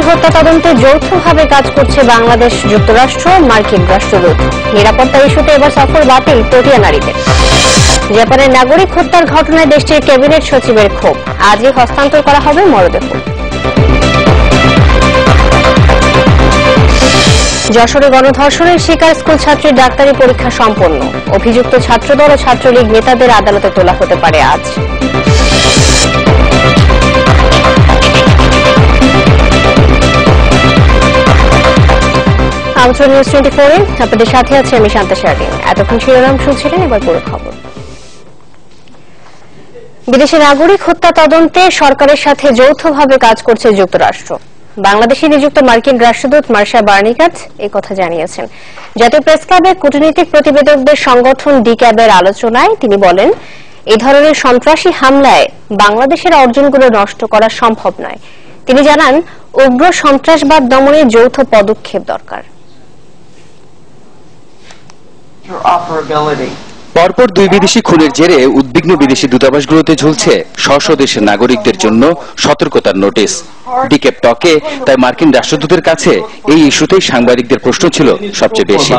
হত্যা তদন্তে যৌথভাবে কাজ করছে বাংলাদেশ, যুক্তরাষ্ট্র, মার্কিন রাষ্ট্রদূত। নিরাপত্তা ইস্যুতে এবার সফর বাতিল প্রোটিয়া নারীদের। জাপানের নাগরিক হত্যার ঘটনায় দেশটির ক্যাবিনেট সচিবের ক্ষোভ, আজই হস্তান্তর করা হবে মরদেহ। যশোরে গণধর্ষণের শিকার স্কুল ছাত্রীর ডাক্তারি পরীক্ষা সম্পন্ন। অভিযুক্ত ছাত্রদল ও ছাত্রলীগ নেতাদের আদালতে তোলা হতে পারে আজ। আমন্ত্রণ নিউজ 24-এ আপনাদের সাথে আছে আমি শান্তা শারমিন। এতক্ষণ শিরোনাম শুনছিলেন, এবার পুরো খবর। বিদেশি নাগরিক হত্যা তদন্তে সরকারের সাথে যৌথভাবে কাজ করছে যুক্তরাষ্ট্র। বাংলাদেশে নিযুক্ত মার্কিন রাষ্ট্রদূত মার্শা বার্নিকাট এই কথা জানিয়েছেন। জাতীয় প্রেস ক্লাবে কূটনৈতিক প্রতিবেদকদের সংগঠন ডি-ক্যাবের আলোচনায় তিনি বলেন, এই ধরনের সন্ত্রাসী হামলায় বাংলাদেশের অর্জনগুলো নষ্ট করা সম্ভব নয়। তিনি জানান, উগ্র সন্ত্রাসবাদ দমনে যৌথ পদক্ষেপ দরকার। পরপর দুই বিদেশি খুনের জেরে উদ্বিগ্ন বিদেশি দূতাবাসগুলোতে ঝুলছে স্ব দেশের নাগরিকদের জন্য সতর্কতার নোটিশ। ডি-ক্যাব টকে তাই মার্কিন রাষ্ট্রদূতের কাছে এই ইস্যুতেই সাংবাদিকদের প্রশ্ন ছিল সবচেয়ে বেশি।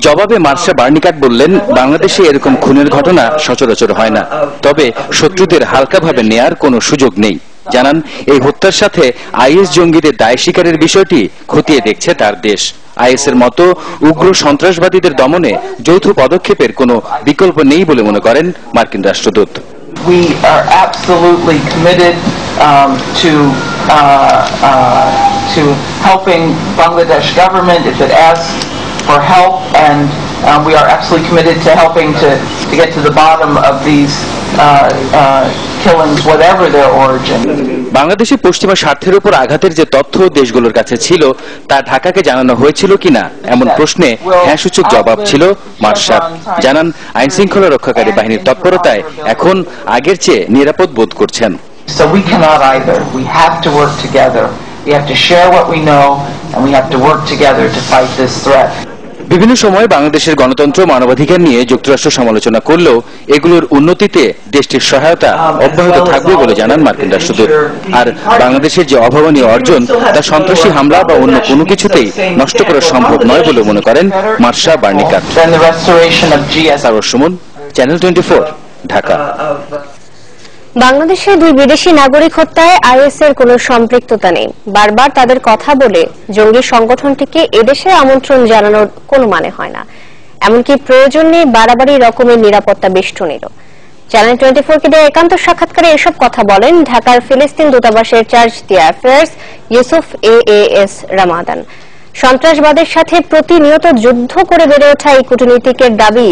জবাবে মার্শা বার্নিকাট বললেন, বাংলাদেশে এরকম খুনের ঘটনা সচরাচর হয় না, তবে শত্রুদের হালকাভাবে নেয়ার কোনো সুযোগ নেই। জানান, এই হত্যার সাথে আইএস জঙ্গিদের দায় স্বীকারের বিষয়টি খতিয়ে দেখছে তার দেশ। আইএসের মতো উগ্র সন্ত্রাসবাদীদের দমনে যৌথ পদক্ষেপের কোনো বিকল্প নেই বলে মনে করেন মার্কিন রাষ্ট্রদূত। We are absolutely committed to helping Bangladesh government if it asks for help, and we are absolutely committed to helping to get to the bottom of these killings, whatever their origin. বাংলাদেশের পশ্চিমা স্বার্থের উপর আঘাতের যে তথ্য দেশগুলোর কাছে ছিল তা ঢাকাকে জানানো হয়েছিল কিনা এমন প্রশ্নে হ্যাঁ সূচক জবাব ছিল মার্শার। জানান, আইন শৃঙ্খলা রক্ষাকারী বাহিনীর তৎপরতায় এখন আগের চেয়ে নিরাপদ বোধ করছেন। So we cannot either. We have to work together. We have to share what we know, and we have to work together to fight this threat. বিভিন্ন সময় বাংলাদেশের গণতন্ত্র, মানবাধিকার নিয়ে যুক্তরাষ্ট্র সমালোচনা করলেও এগুলোর উন্নতিতে দেশটির সহায়তা অব্যাহত থাকবে বলে জানান মার্কিন রাষ্ট্রদূত। আর বাংলাদেশের যে অভাবনীয় অর্জন তা সন্ত্রাসী হামলা বা অন্য কোনো কিছুতেই নষ্ট করা সম্ভব নয় বলে মনে করেন Marcia Bernicat. Sarwar Suman, channel 24, Dhaka. বাংলাদেশে দুই বিদেশি নাগরিক হত্যায় আইএসের কোনো সম্পৃক্ততা নেই। বারবার তাদের কথা বলে জঙ্গি সংগঠনটিকে এদেশে আমন্ত্রণ জানানোর কোনো মানে হয় না। এমনকি প্রয়োজন নেই বাড়াবাড়ি রকমের নিরাপত্তা বেষ্টনীরও। চ্যানেল 24-কে দেয়া একান্ত সাক্ষাৎকারে এসব কথা বলেন ঢাকার ফিলিস্তিন দূতাবাসের চার্জ দি অ্যাফেয়ার্স ইউসুফ এএস রামাদান। সন্ত্রাসবাদের সাথে প্রতিনিয়ত যুদ্ধ করে বেড়ে ওঠা এই কূটনীতিকের দাবি,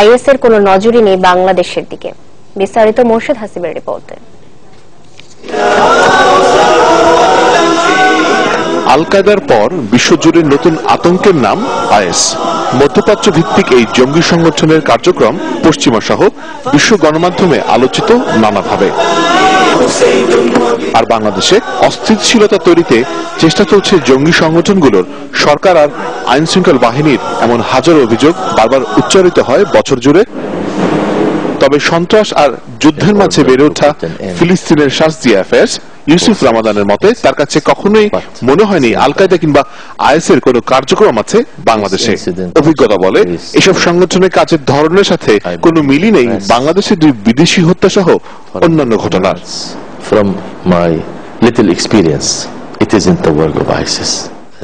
আইএসের কোনো নজরই নেই বাংলাদেশের দিকে। বিস্তারিত মোর্শেদ হাসিবের রিপোর্টে। আল কায়দার পর বিশ্বজুড়ে নতুন আতঙ্কের নাম আইএস। মধ্যপ্রাচ্য ভিত্তিক এই জঙ্গি সংগঠনের কার্যক্রম পশ্চিমা সহ বিশ্ব গণমাধ্যমে আলোচিত নানাভাবে। আর বাংলাদেশে অস্থিতিশীলতা তৈরিতে চেষ্টা চলছে জঙ্গি সংগঠনগুলোর। সরকার আর আইন শৃঙ্খলা বাহিনীর এমন হাজার অভিযোগ বারবার উচ্চারিত হয় বছর জুড়ে। তবে সন্ত্রাস আর যুদ্ধের মাঝে বেড়ে ওঠা ফিলিস্তিনের চার্জ দি অ্যাফেয়ার্স ইউসুফ রামাদানের মতে তার কাছে কখনোই মনে হয়নি আল কায়দা কিংবা আইএস এর কোনো কার্যক্রম আছে বাংলাদেশে। অভিজ্ঞতা বলে, এসব সংগঠনের কাজের ধরনের সাথে কোনো মিলই নেই বাংলাদেশের দুই বিদেশি হত্যা সহ অন্যান্য ঘটনার। From my little experience, it isn't the work of ISIS.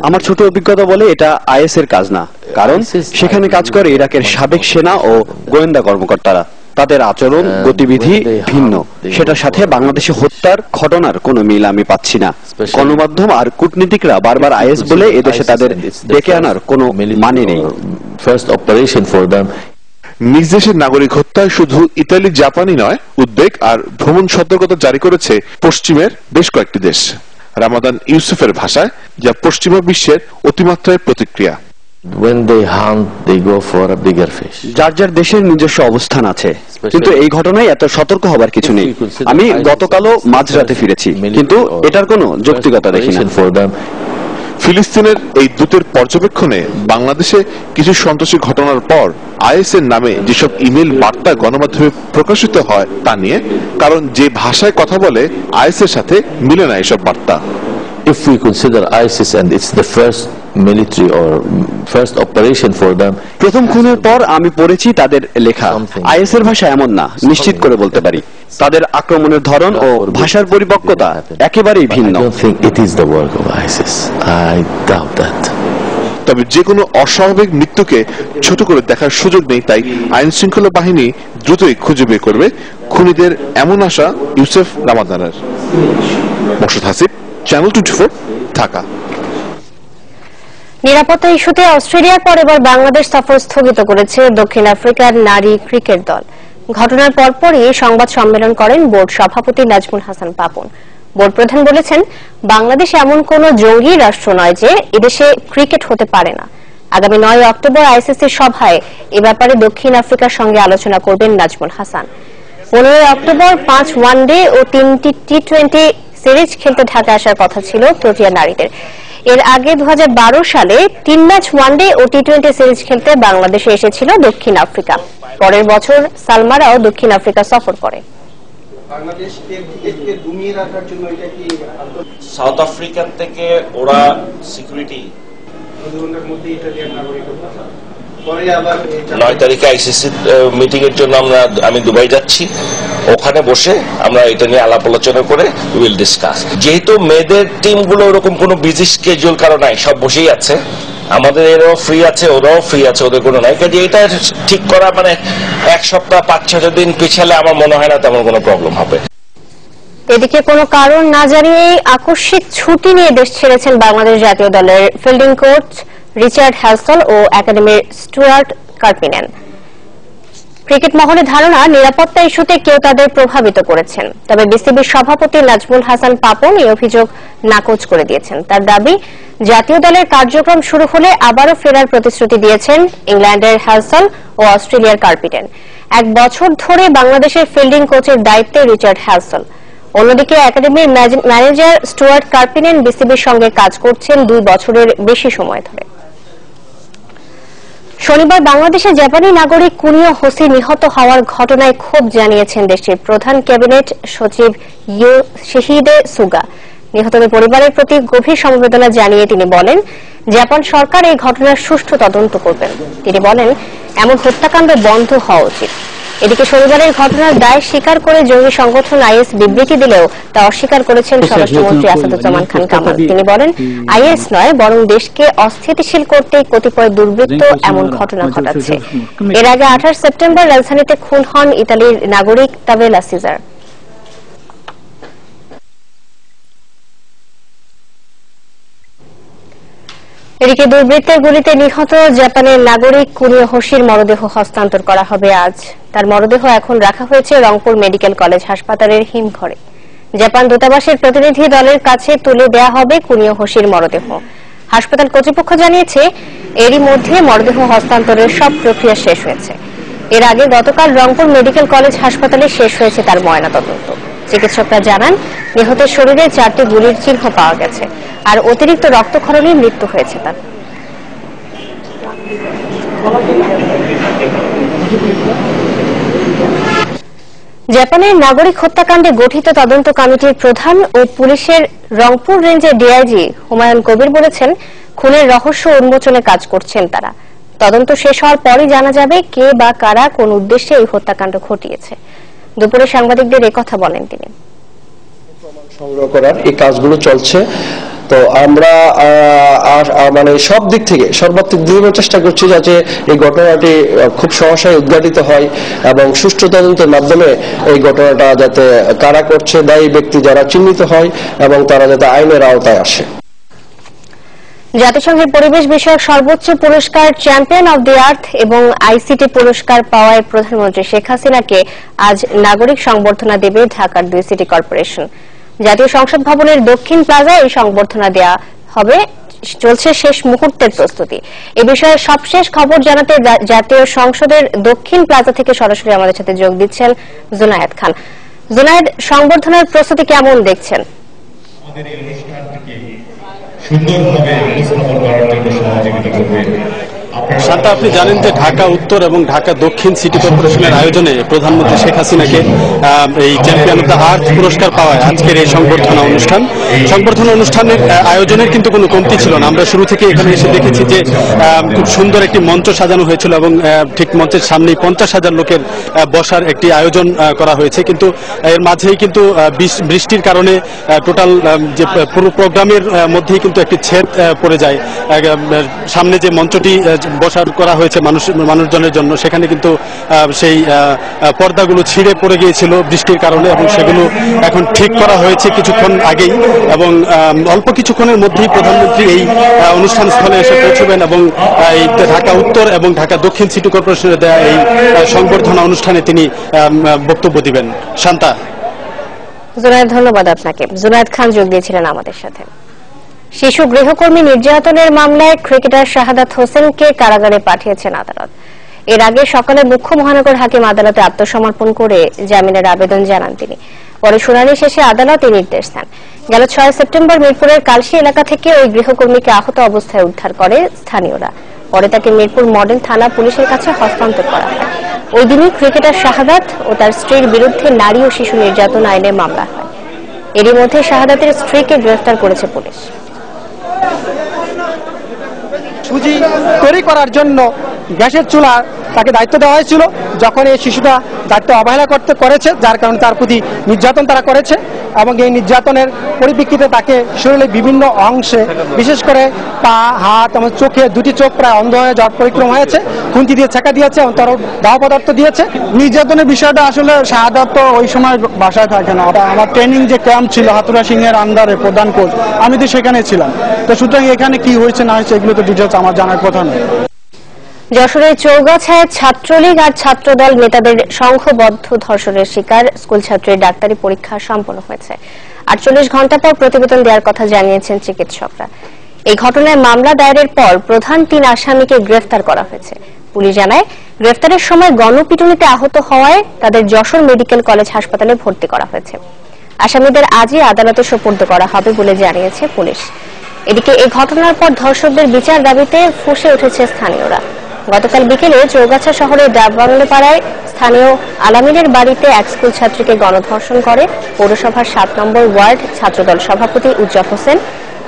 আমার ছোট অভিজ্ঞতা বলে এটা আইএস এর কাজ না, কারণ সেখানে কাজ করে ইরাকের সাবেক সেনা ও গোয়েন্দা কর্মকর্তারা। তাদের আচরণ, গতিবিধি ভিন্ন। সেটার সাথে বাংলাদেশে হত্যার ঘটনার কোনো মিল আমি পাচ্ছি না। গণমাধ্যম আর কূটনীতিকরা বারবার আইএস বলে এদেশে তাদের ডেকে আনার কোনো মানে নেই। First operation for them. নিজ দেশের নাগরিক হত্যায় শুধু ইতালি, জাপানই নয়, উদ্বেগ আর ভ্রমণ সতর্কতা জারি করেছে পশ্চিমের বেশ কয়েকটি দেশ। রামাদান ইউসুফের ভাষায়, যা পশ্চিমা বিশ্বের অতিমাত্রায় প্রতিক্রিয়া। When they hunt, they go for a bigger fish. যার যার দেশের নিজস্ব অবস্থান আছে, কিন্তু এই ঘটনায় এত সতর্ক হবার কিছু নেই। আমি গতকালও মাঝরাতে ফিরেছি, কিন্তু এটার কোনো যৌক্তিকতা দেখি না। ফিলিস্তিনের এই দূতের পর্যবেক্ষণে বাংলাদেশে কিছু সন্ত্রাসী ঘটনার পর আইএস এর নামে যেসব ইমেল বার্তা গণমাধ্যমে প্রকাশিত হয় তা নিয়ে, কারণ যে ভাষায় কথা বলে আইএস এর সাথে মিলে না এসব বার্তা। If we consider ISIS and it's the first military or first operation for them, প্রথম খুনের পর আমি পড়েছি তাদের লেখা। আইএস এর ভাষা এমন না, নিশ্চিত করে বলতে পারি। তাদের আক্রমণের ধরন ও ভাষার পরিপক্কতা একেবারেই I ভিন্ন। don't think it is the work of ISIS. I doubt that. তবে যে কোনো অস্বাভাবিক মৃত্যুকে ছোট করে দেখার সুযোগ নেই, তাই আইন শৃঙ্খলা বাহিনী দ্রুতই খুঁজে বের করবে খুনিদের, এমন আশা ইউসেফ রামাদানের। মোর্শেদ হাসিব, চ্যানেল 24, ঢাকা। নিরাপত্তা ইস্যুতে অস্ট্রেলিয়ার পর এবার বাংলাদেশ সফর স্থগিত করেছে দক্ষিণ আফ্রিকার নারী ক্রিকেট দল। ঘটনার পরপরই সংবাদ সম্মেলন করেন বোর্ড সভাপতি নাজমুল হাসান পাপন। বোর্ড প্রধান বলেছেন, বাংলাদেশ এমন কোন জঙ্গি রাষ্ট্র নয় যে এদেশে ক্রিকেট হতে পারে না। আগামী 9 অক্টোবর আইসিসির সভায় এ ব্যাপারে দক্ষিণ আফ্রিকার সঙ্গে আলোচনা করবেন নাজমুল হাসান। 15 অক্টোবর 5 ওয়ানডে ও 3টি টি-20 সিরিজ খেলতে ঢাকা আসার কথা ছিল প্রোটিয়া নারীদের। এর আগে 2012 সালে 3 ম্যাচ ওয়ানডে ও টি-20 সিরিজ খেলতে বাংলাদেশে এসেছিল দক্ষিণ আফ্রিকা। পরের বছর সালমারাও দক্ষিণ আফ্রিকা সফর করে। সাউথ আফ্রিকা থেকে ওরা সিকিউরিটি 9 তারিখে আইসিসি মিটিং এর জন্য আমি দুবাই যাচ্ছি। ওখানে বসে আমরা এটা নিয়ে আলাপ আলোচনা করে উইল ডিসকাস। যেহেতু মেয়েদের টিমগুলো ওরকম কোনো বিজি স্কেজুয়াল কারো নাই, সব বসেই আছে, আমাদের এরাও ফ্রি আছে, ওরাও ফ্রি আছে, ওদের কোনো নাই। কাজে এটা ঠিক করা মানে 1 সপ্তাহ 5-6 দিন পিছালে আমার মনে হয় না তেমন কোনো প্রবলেম হবে। এদিকে কোনো কারণ না জানিয়ে আকস্মিক ছুটি নিয়ে দেশ ছেড়েছেন বাংলাদেশ জাতীয় দলের ফিল্ডিং কোচ রিচার্ড হ্যালসল ও একাডেমির স্টুয়ার্ট কার্পিনেন। ক্রিকেট মহলে ধারণা, নিরাপত্তা ইস্যুতে কেউ তাদের প্রভাবিত করেছেন। তবে বিসিবির সভাপতি নাজমুল হাসান পাপন এই অভিযোগ নাকচ করে দিয়েছেন। তার দাবি, জাতীয় দলের কার্যক্রম শুরু হলে আবারও ফেরার প্রতিশ্রুতি দিয়েছেন ইংল্যান্ডের হ্যালসল ও অস্ট্রেলিয়ার কার্পিনেন। 1 বছর ধরে বাংলাদেশের ফিল্ডিং কোচের দায়িত্বে রিচার্ড হ্যালসল। অন্যদিকে একাডেমির ম্যানেজার স্টুয়ার্ট কার্পিনেন বিসিবির সঙ্গে কাজ করছেন 2 বছরের বেশি সময় ধরে। শনিবার বাংলাদেশের জাপানি নাগরিক কুনিও হোসি নিহত হওয়ার ঘটনায় ক্ষোভ জানিয়েছেন দেশটির প্রধান ক্যাবিনেট সচিব ইয়োশিহিদে সুগা। নিহতদের পরিবারের প্রতি গভীর সমবেদনা জানিয়ে তিনি বলেন, জাপান সরকার এই ঘটনার সুষ্ঠু তদন্ত করবেন। তিনি বলেন, এমন হত্যাকাণ্ড বন্ধ হওয়া উচিত। এদিকে শনিবারের ঘটনার দায় স্বীকার করে জঙ্গি সংগঠন আইএস বিবৃতি দিলেও তা অস্বীকার করেছেন স্বরাষ্ট্রমন্ত্রী আসাদুজ্জামান খান কামাল। তিনি বলেন, আইএস নয় বরং দেশকে অস্থিতিশীল করতেই কতিপয় দুর্বৃত্ত এমন ঘটনা ঘটাচ্ছে। এর আগে 28 সেপ্টেম্বর রাজধানীতে খুন হন ইতালির নাগরিক তাবেলা সিজার। এদিকে দুর্বৃত্তের গুলিতে নিহত জাপানের নাগরিক কুনিও হোসির মরদেহ হস্তান্তর করা হবে আজ। তার মরদেহ এখন রাখা হয়েছে রংপুর মেডিকেল কলেজ হাসপাতালের হিমঘরে। জাপান দূতাবাসের প্রতিনিধি দলের কাছে তুলে দেয়া হবে কুনিও হোসির মরদেহ। হাসপাতাল কর্তৃপক্ষ জানিয়েছে, এরই মধ্যে মরদেহ হস্তান্তরের সব প্রক্রিয়া শেষ হয়েছে। এর আগে গতকাল রংপুর মেডিকেল কলেজ হাসপাতালে শেষ হয়েছে তার ময়নাতদন্ত। চিকিৎসকরা জানান, নিহতের শরীরে 4টি গুলির চিহ্ন পাওয়া গেছে, আর অতিরিক্ত রক্তক্ষরণে মৃত্যু হয়েছে তার। জাপানের নাগরিক হত্যাকাণ্ডে গঠিত তদন্ত কমিটির প্রধান ও পুলিশের রংপুর রেঞ্জের ডিআইজি হুমায়ুন কবির বলেছেন, খুনের রহস্য উন্মোচনে কাজ করছেন তারা। তদন্ত শেষ হওয়ার পরই জানা যাবে কে বা কারা কোন উদ্দেশ্যে এই হত্যাকাণ্ড ঘটিয়েছে। দুপুরে সাংবাদিকদের একথা বলেন তিনি। সংগ্রহ করার এই কাজগুলো চলছে। তো আমরা মানে সব দিক থেকে সর্বাত্মক দৃঢ় চেষ্টা করছি যাতে এই ঘটনাটি খুব সহসায় উদ্ঘাটিত হয় এবং সুষ্ঠু তদন্তের মাধ্যমে এই ঘটনাটা যাতে কারা করছে দায়ী ব্যক্তি যারা চিহ্নিত হয় এবং তারা যাতে আইনের আওতায় আসে। জাতিসংঘের পরিবেশ বিষয়ক সর্বোচ্চ পুরস্কার চ্যাম্পিয়ন অব দি আর্থ এবং আইসিটি পুরস্কার পাওয়ায় প্রধানমন্ত্রী শেখ হাসিনাকে আজ নাগরিক সংবর্ধনা দেবে ঢাকার 2 সিটি কর্পোরেশন। জাতীয় সংসদ ভবনের দক্ষিণ প্লাজায় এই সংবর্ধনা দেয়া হবে। চলছে শেষ মুহূর্তের প্রস্তুতি। এ বিষয়ে সবশেষ খবর জানাতে জাতীয় সংসদের দক্ষিণ প্লাজা থেকে সরাসরি আমাদের সাথে যোগ দিচ্ছেন জুনায়েদ খান। জুনায়েদ, সংবর্ধনার প্রস্তুতি কেমন দেখছেন? সুন্দরভাবে উপস্থাপন করার জন্য সহযোগিতা করবে। শান্তা, আপনি জানেন যে ঢাকা উত্তর এবং ঢাকা দক্ষিণ সিটি কর্পোরেশনের আয়োজনে প্রধানমন্ত্রী শেখ হাসিনাকে এই চ্যাম্পিয়ন অব দ্য আর্থ পুরস্কার পাওয়ায় আজকের এই সংবর্ধনা অনুষ্ঠান। সংবর্ধনা অনুষ্ঠানের আয়োজনের কিন্তু কোনো কমতি ছিল না। আমরা শুরু থেকে এখানে এসে দেখেছি যে খুব সুন্দর একটি মঞ্চ সাজানো হয়েছিল এবং ঠিক মঞ্চের সামনেই 50,000 লোকের বসার একটি আয়োজন করা হয়েছে, কিন্তু এর মাঝেই কিন্তু বৃষ্টির কারণে টোটাল যে পুরো প্রোগ্রামের মধ্যেই কিন্তু একটি ছেদ পড়ে যায়। সামনে যে মঞ্চটি বসার করা হয়েছে মানুষজনের জন্য, সেখানে কিন্তু সেই পর্দাগুলো ছিঁড়ে পড়ে গিয়েছিল বৃষ্টির কারণে, এবং সেগুলো এখন ঠিক করা হয়েছে কিছুক্ষণ আগেই, এবং অল্প কিছুক্ষণের মধ্যেই প্রধানমন্ত্রী এই অনুষ্ঠান স্থলে এসে পৌঁছবেন এবং এই ঢাকা উত্তর এবং ঢাকা দক্ষিণ সিটি কর্পোরেশনের দেয়া এই সংবর্ধনা অনুষ্ঠানে তিনি বক্তব্য দিবেন। শান্তা। জুনায়েদ, ধন্যবাদ আপনাকে। জুনায়েদ খান যোগ দিয়েছিলেন আমাদের সাথে। শিশু গৃহকর্মী নির্যাতনের মামলায় ক্রিকেটার শাহাদাত হোসেনকে কারাগারে পাঠিয়েছেন আদালত। এর আগে সকালে মুখ্য মহানগর হাকিম আদালতে আত্মসমর্পণ করে জামিনের আবেদন জানান তিনি। পরে শুনানি শেষে আদালত এই নির্দেশ দেন। গেল 6 সেপ্টেম্বর মিরপুরের কালশী এলাকা থেকে ওই গৃহকর্মীকে আহত অবস্থায় উদ্ধার করে স্থানীয়রা। পরে তাকে মিরপুর মডেল থানা পুলিশের কাছে হস্তান্তর করা হয়। ওই দিনই ক্রিকেটার শাহাদাত ও তার স্ত্রীর বিরুদ্ধে নারী ও শিশু নির্যাতন আইনে মামলা হয়। এরই মধ্যে শাহাদাতের স্ত্রীকে গ্রেফতার করেছে পুলিশ। সুজি তৈরি করার জন্য গ্যাসের চুলা তাকে দায়িত্ব দেওয়া হয়েছিল। যখন এই শিশুটা দায়িত্ব অবহেলা করেছে, যার কারণে তার প্রতি নির্যাতন তারা করেছে, এবং এই নির্যাতনের পরিপ্রেক্ষিতে তাকে শরীরের বিভিন্ন অংশে, বিশেষ করে পা, হাত এবং চোখে, দুটি চোখ প্রায় অন্ধ হয়ে যাওয়ার পরিক্রম হয়েছে, খুন্তি দিয়ে ছেঁকা দিয়েছে এবং তরল দাহ পদার্থ দিয়েছে। নির্যাতনের বিষয়টা আসলে শাহাদাত তো ওই সময় বাসায় থাকে না। আমার ট্রেনিং যে ক্যাম্প ছিল হাতুরা সিং এর আন্ডারে প্রধান কোচ, আমি তো সেখানে ছিলাম। তো সুতরাং এখানে কি হয়েছে না হয়েছে এগুলো তো ডিটেলস আমার জানার কথা নয়। যশোরের চৌগাছায় ছাত্রলীগ আর ছাত্রদল নেতাদের সংঘবদ্ধ ধর্ষণের শিকার স্কুল ছাত্রীর ডাক্তারি পরীক্ষা সম্পন্ন হয়েছে। 48 ঘণ্টা পর প্রতিবেদন দেওয়ার কথা জানিয়েছেন চিকিৎসকরা। এই ঘটনায় মামলা দায়েরের পর প্রধান 3 আসামিকে গ্রেফতার করা হয়েছে। পুলিশ জানায়, গ্রেফতারের সময় গণপিটুনিতে আহত হওয়ায় তাদের যশোর মেডিকেল কলেজ হাসপাতালে ভর্তি করা হয়েছে। আসামিদের আজই আদালতে সোপর্দ করা হবে বলে জানিয়েছে পুলিশ। এদিকে এই ঘটনার পর ধর্ষকদের বিচার দাবিতে ফুঁসে উঠেছে স্থানীয়রা। গতকাল বিকেলে চৌগাছা শহরের ডাববাংলাপাড়ায় স্থানীয় আলামিনের বাড়িতে এক স্কুল ছাত্রীকে গণধর্ষণ করে পৌরসভার 7 নম্বর ওয়ার্ড ছাত্রদল সভাপতি উজ্জ্বল হোসেন,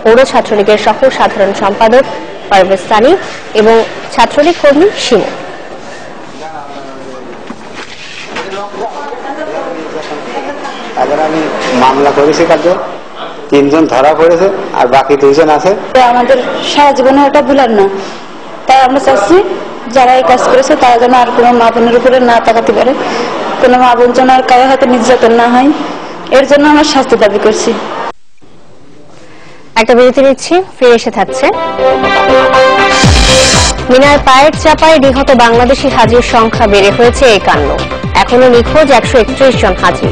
পৌর ছাত্রলীগের সহ সাধারণ সম্পাদক পারভেজ সানি এবং ছাত্রলীগ কর্মী শিমু। আমি মামলা করেছি, কার্য 3 জন ধরা পড়েছে আর বাকি 2 জন আছে। আমাদের সারা জীবনে ওটা ভুলার না, তাই আমরা চাচ্ছি যারা এই কাজ করেছে তারা যেন আর কোনো মা বোনের উপরে না তাকাতে পারে, কোনো মা বোন যেন আর কারো হাতে নির্যাতন না হয়, এর জন্য আমরা শাস্তি দাবি করছি। একটা বিরতি নিচ্ছি, ফিরে এসে থাকছে। মিনার পায়ের চাপায় নিহত বাংলাদেশি হাজির সংখ্যা বেড়ে হয়েছে 51। এখনো নিখোঁজ 131 জন হাজি।